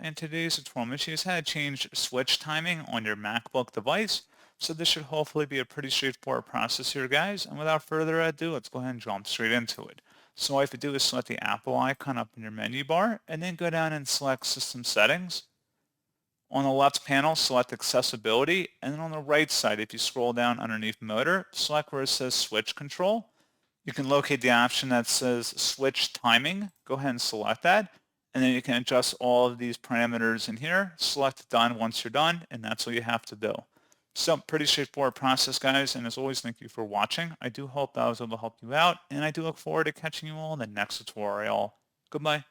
In today's tutorial, I'm going to show you how to change switch timing on your MacBook device. So this should hopefully be a pretty straightforward process here, guys. And without further ado, let's go ahead and jump straight into it. So all you have to do is select the Apple icon up in your menu bar and then go down and select System Settings. On the left panel, select Accessibility, and then on the right side, if you scroll down underneath Motor, select where it says Switch Control. You can locate the option that says Switch Timing. Go ahead and select that, and then you can adjust all of these parameters in here. Select Done once you're done, and that's all you have to do. So pretty straightforward process, guys, and as always, thank you for watching. I do hope that I was able to help you out, and I do look forward to catching you all in the next tutorial. Goodbye.